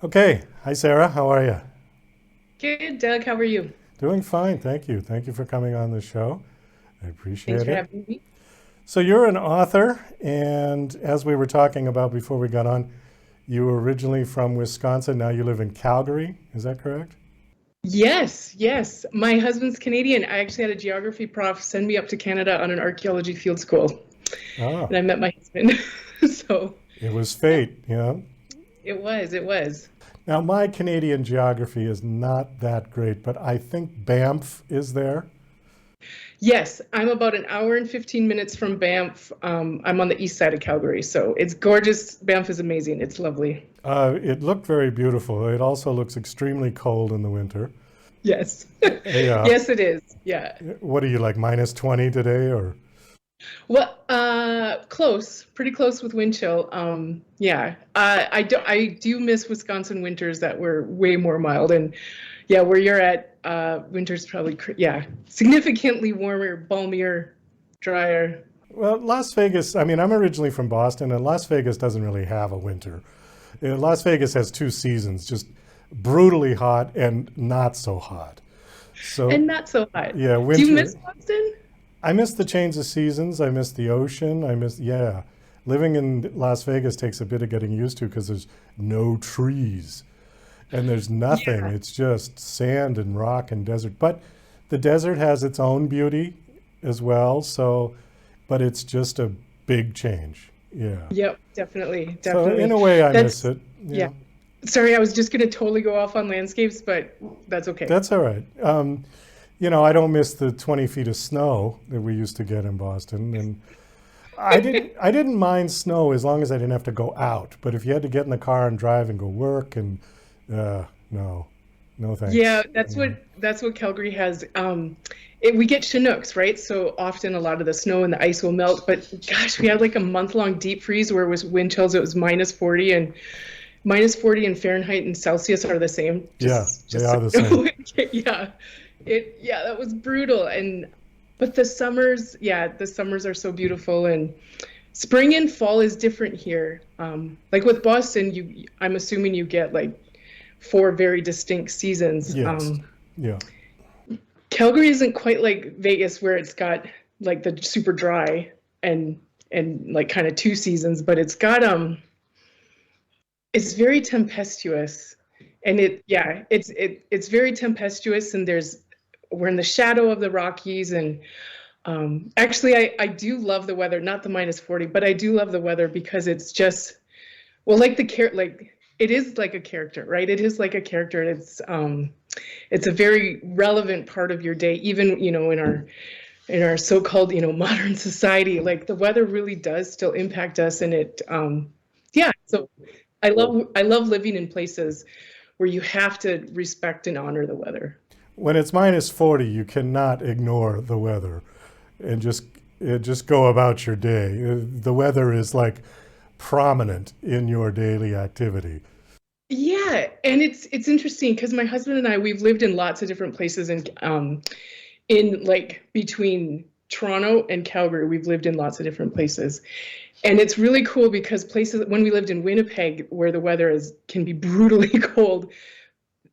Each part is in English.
Okay. Hi, Sarah. How are you? Good, Doug. How are you? Doing fine. Thank you. Thank you for coming on the show. I Thanks appreciate for it. having me. So, you're an author, and as we were talking about before we got on, you were originally from Wisconsin. Now you live in Calgary. Is that correct? Yes, yes. My husband's Canadian. I actually had a geography prof send me up to Canada on an archaeology field school, Ah, and I met my husband. So, it was yeah, fate. Yeah. it was. Now, my Canadian geography is not that great, but I think Banff is there. Yes, I'm about an hour and 15 minutes from Banff. I'm on the east side of Calgary, so it's gorgeous. Banff is amazing. It's lovely. It looked very beautiful. It also looks extremely cold in the winter. Yes. Yeah. Yes, it is. Yeah. What are you like, minus 20 today, or? Well, close, pretty close with wind chill. Yeah, I do miss Wisconsin winters that were way more mild, and yeah, where you're at, winters probably, yeah, significantly warmer, balmier, drier. Well, Las Vegas, I mean, I'm originally from Boston, and Las Vegas doesn't really have a winter. Las Vegas has two seasons, just brutally hot and not so hot. So, And not so hot. yeah, Do you winter. miss Boston? I miss the change of seasons. I miss the ocean. Yeah. Living in Las Vegas takes a bit of getting used to because there's no trees and there's nothing. Yeah. It's just sand and rock and desert. But the desert has its own beauty as well. So, but it's just a big change. Yeah. Yep, definitely, So in definitely. a way, I miss That's it. yeah. Yeah, Sorry, I was just gonna totally go off on landscapes, but that's okay. that's all right. I don't miss the 20 feet of snow that we used to get in Boston, and I didn't mind snow as long as I didn't have to go out. But if you had to get in the car and drive and go work, and no, no Yeah, thanks. that's what Calgary has. We get Chinooks, right? So often a lot of the snow and the ice will melt. But gosh, we had like a month-long deep freeze where it was wind chills. It was minus 40 and Fahrenheit and Celsius are the same. Yeah, they Just so are the you same. know. Yeah, that was brutal. But the summers are so beautiful, and spring and fall is different here. Like with Boston, I'm assuming you get like four very distinct seasons. Yes, yeah, Calgary isn't quite like Vegas where it's got like the super dry and like kind of two seasons, but it's very tempestuous. And it's very tempestuous, and we're in the shadow of the Rockies. And actually I do love the weather, not the minus 40, but I do love the weather because it's just, well, like like it is like a character, right? It is like a character. It's a very relevant part of your day, even, in our so-called, modern society. Like the weather really does still impact us, and yeah. So I love living in places where you have to respect and honor the weather. when it's minus 40, you cannot ignore the weather and just go about your day. The weather is like prominent in your daily activity. Yeah, and it's interesting because my husband and I, we've lived in lots of different places, and in like between Toronto and Calgary, we've lived in lots of different places. And it's really cool because places, when we lived in Winnipeg, where the weather is can be brutally cold,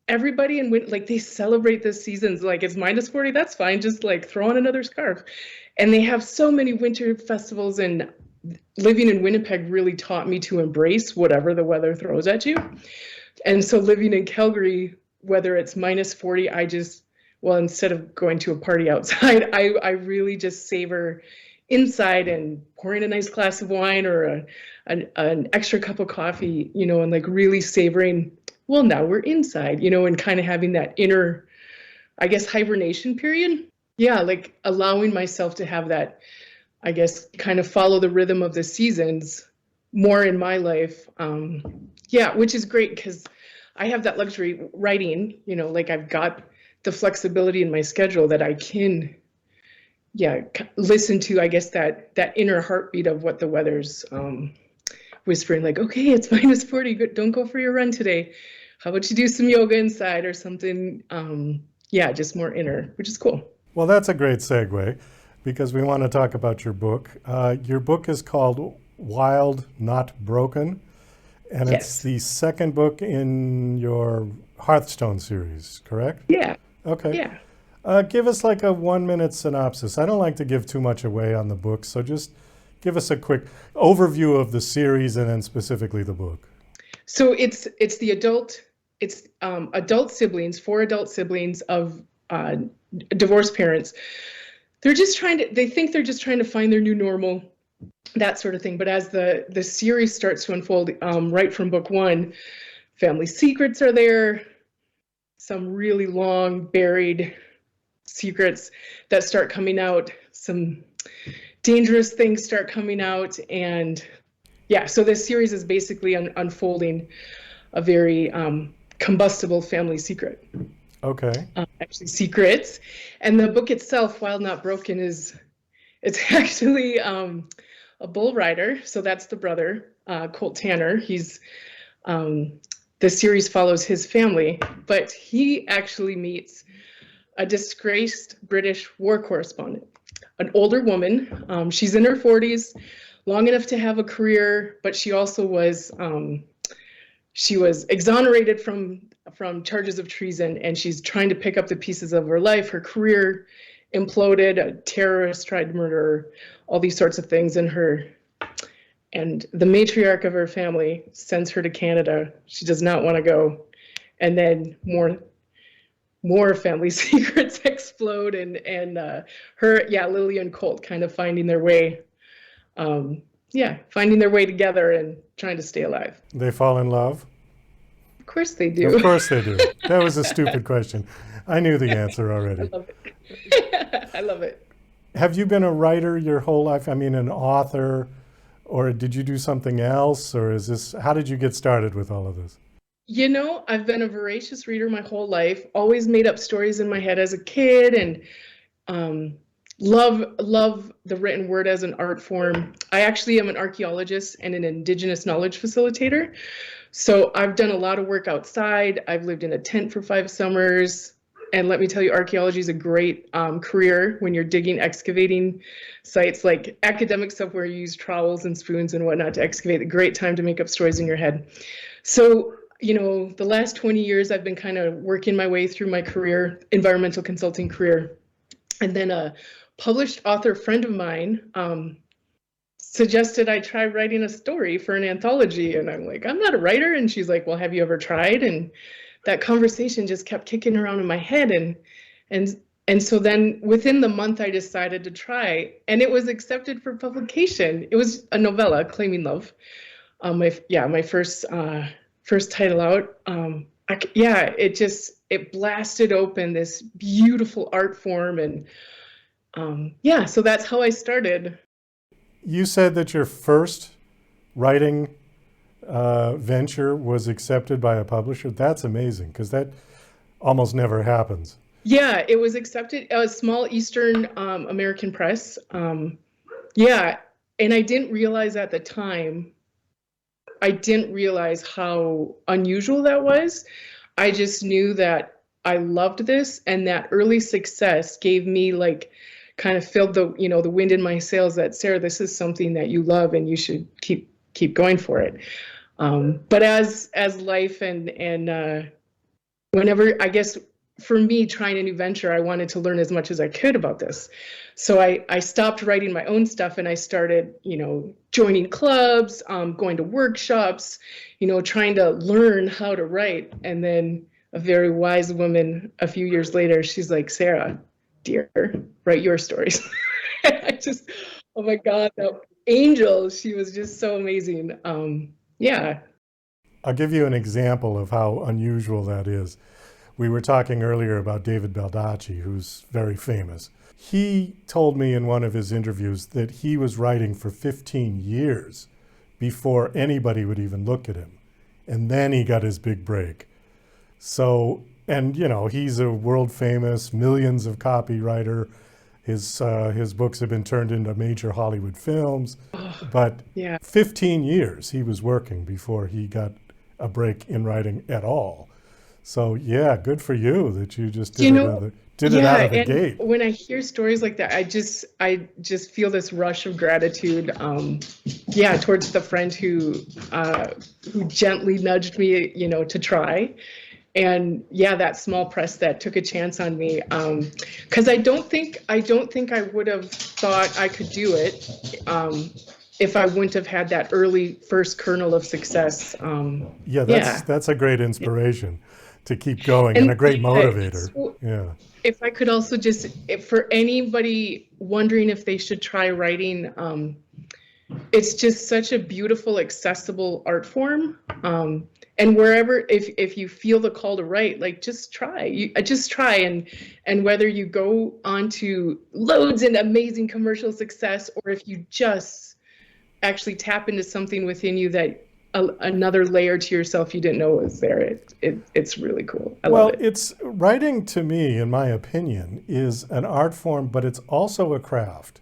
everybody in like they celebrate the seasons. Like it's minus 40, that's fine, just like throw on another scarf. And they have so many winter festivals, and living in Winnipeg really taught me to embrace whatever the weather throws at you. And so living in Calgary, whether it's minus 40, well, instead of going to a party outside, I really just savor inside and pouring a nice glass of wine or an extra cup of coffee, and like really savoring, well, now we're inside, and kind of having that inner, I guess, hibernation period. Yeah, like allowing myself to have that, I guess, kind of follow the rhythm of the seasons more in my life. Yeah, which is great because I have that luxury writing, like I've got the flexibility in my schedule that I can, yeah, listen to, I guess, that inner heartbeat of what the weather's whispering, like, okay, it's minus 40, don't go for your run today. How about you do some yoga inside or something? Yeah, just more inner, which is cool. Well, that's a great segue because we want to talk about your book. Your book is called Wild Not Broken, And it's Yes. the second book in your Hearthstone series, correct? Yeah. Okay. Yeah. Give us like a 1 minute synopsis. I don't like to give too much away on the book, so just give us a quick overview of the series and then specifically the book. So it's the adult siblings, four adult siblings of divorced parents. They think they're just trying to find their new normal, that sort of thing. But as the series starts to unfold, right from book one, family secrets are there, some really long buried secrets that start coming out, some dangerous things start coming out, and yeah, so this series is basically unfolding a very combustible family secret. Okay. Actually, secrets, and the book itself, while not broken, it's actually a bull rider. So that's the brother, Colt Tanner. The series follows his family, but he actually meets a disgraced British war correspondent, an older woman. She's in her 40s, long enough to have a career, but she also was exonerated from charges of treason, and she's trying to pick up the pieces of her life. Her career imploded, a terrorist tried to murder her, all these sorts of things, and the matriarch of her family sends her to Canada. She does not want to go. And then more family secrets explode, and Lily and Colt kind of finding their way together and trying to stay alive. They fall in love? Of course they do. Of course they do. That was a stupid question. I knew the answer already. I love it. I love it. Have you been a writer your whole life? I mean, an author, or did you do something else, or how did you get started with all of this? You know, I've been a voracious reader my whole life, always made up stories in my head as a kid, and love the written word as an art form. I actually am an archaeologist and an Indigenous knowledge facilitator. So I've done a lot of work outside. I've lived in a tent for 5 summers. And let me tell you, archaeology is a great career when you're digging, excavating sites, like academic stuff where you use trowels and spoons and whatnot to excavate. A great time to make up stories in your head. So, you know, the last 20 years, I've been kind of working my way through my career, environmental consulting career. And then a published author friend of mine suggested I try writing a story for an anthology. And I'm like, I'm not a writer. And she's like, well, have you ever tried? And that conversation just kept kicking around in my head. And so then within the month, I decided to try, and it was accepted for publication. It was a novella, Claiming Love. My first title out. It blasted open this beautiful art form, and so that's how I started. You said that your first writing venture was accepted by a publisher. That's amazing, because that almost never happens. Yeah, it was accepted. A small Eastern American press. And I didn't realize at the time. I didn't realize how unusual that was. I just knew that I loved this, and that early success gave me kind of filled the wind in my sails that, Sarah, this is something that you love and you should keep going for it. But as life and whenever, I guess for me, trying a new venture, I wanted to learn as much as I could about this. So I stopped writing my own stuff, and I started, joining clubs, going to workshops, trying to learn how to write. And then a very wise woman a few years later, she's like, Sarah, dear, write your stories. I just, oh my God, that angel, she was just so amazing. I'll give you an example of how unusual that is. We were talking earlier about David Baldacci, who's very famous. He told me in one of his interviews that he was writing for 15 years before anybody would even look at him. And then he got his big break. So, and he's a world famous, millions of copywriter. His books have been turned into major Hollywood films. But 15 years he was working before he got a break in writing at all. So yeah, good for you that you just You know, did it yeah, out of the and gate. when I hear stories like that, I just feel this rush of gratitude, yeah, towards the friend who gently nudged me, to try. And yeah, that small press that took a chance on me, because I don't think I would have thought I could do it, if I wouldn't have had that early first kernel of success. Yeah, Yeah. that's a great inspiration to keep going and a And great yeah, motivator. so Yeah. if I could also just, if for anybody wondering if they should try writing, it's just such a beautiful, accessible art form. And wherever, if you feel the call to write, like just try. Just try, and whether you go on to loads and amazing commercial success, or if you just actually tap into something within you that another layer to yourself you didn't know was there, it's really cool. I love Well, it. it's writing to me, in my opinion, is an art form, but it's also a craft.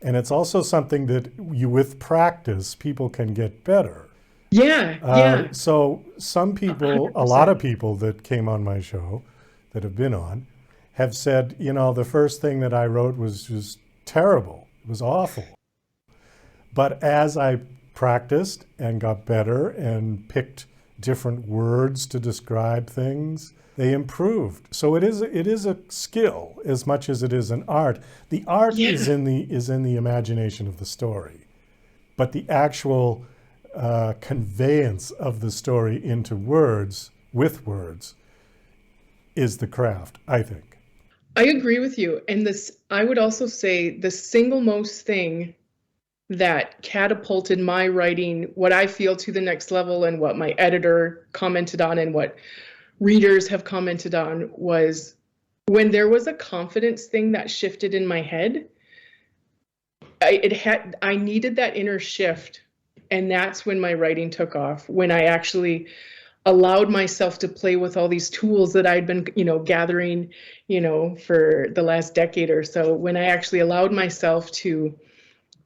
And it's also something that you, with practice, people can get better. Yeah, yeah, So some people, a lot 100%. of people that came on my show, that have been on, have said, the first thing that I wrote was just terrible. It was awful. But as I practiced and got better and picked different words to describe things, they improved. So it is a skill as much as it is an art. The art is Yeah. in the imagination of the story, but the actual conveyance of the story into words with words is the craft, I think. I agree with you. And I would also say the single most thing that catapulted my writing, what I feel, to the next level, and what my editor commented on and what readers have commented on, was when there was a confidence thing that shifted in my head. I needed that inner shift, and that's when my writing took off. When I actually allowed myself to play with all these tools that I'd been, gathering, for the last decade or so. When I actually allowed myself to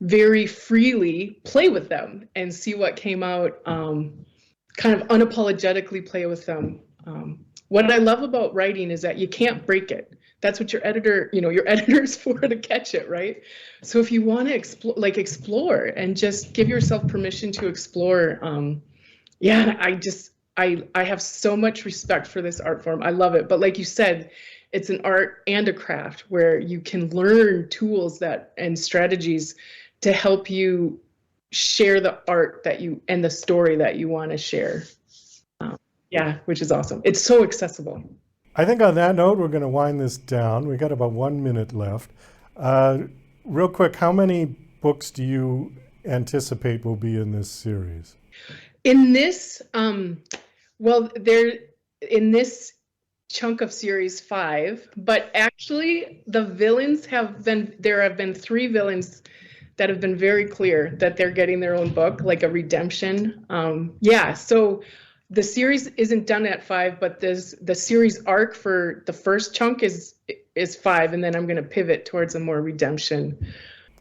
very freely play with them and see what came out, kind of unapologetically play with them. What I love about writing is that you can't break it. That's what your editor's for, to catch it, right? So if you want to explore and just give yourself permission to explore. Yeah, I have so much respect for this art form. I love it. But like you said, it's an art and a craft where you can learn tools and strategies to help you share the art and the story that you want to share. Yeah, which is awesome. It's so accessible. I think on that note, we're going to wind this down. We got about 1 minute left. Uh, Real quick, how many books do you anticipate will be in this series? In this, well, in this chunk of series 5, but actually there have been 3 villains that have been very clear that they're getting their own book, like a redemption. Yeah, so the series isn't done at 5, but the series arc for the first chunk is 5, and then I'm going to pivot towards a more redemption.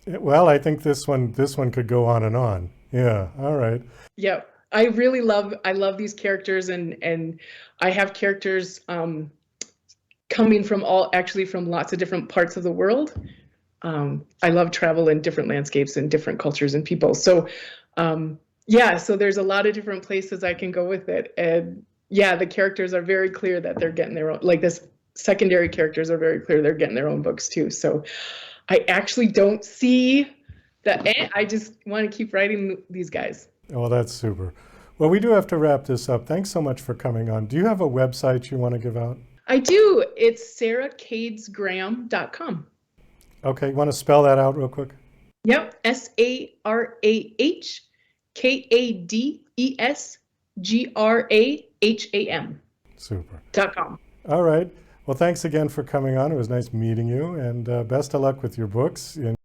Well, I think this one could go on and on. Yeah. All right. Yeah, I love these characters, and I have characters coming from from lots of different parts of the world. I love travel in different landscapes and different cultures and people. So, yeah, so there's a lot of different places I can go with it. And yeah, the characters are very clear that they're getting their own, like this secondary characters are very clear they're getting their own books too. So I actually don't see that. I just want to keep writing these guys. Oh, that's super. Well, we do have to wrap this up. Thanks so much for coming on. Do you have a website you want to give out? I do. It's sarahkadesgraham.com. Okay. You want to spell that out real quick? Yep. SarahKadesgraham Super. .com. All right. Well, thanks again for coming on. It was nice meeting you, and best of luck with your books. And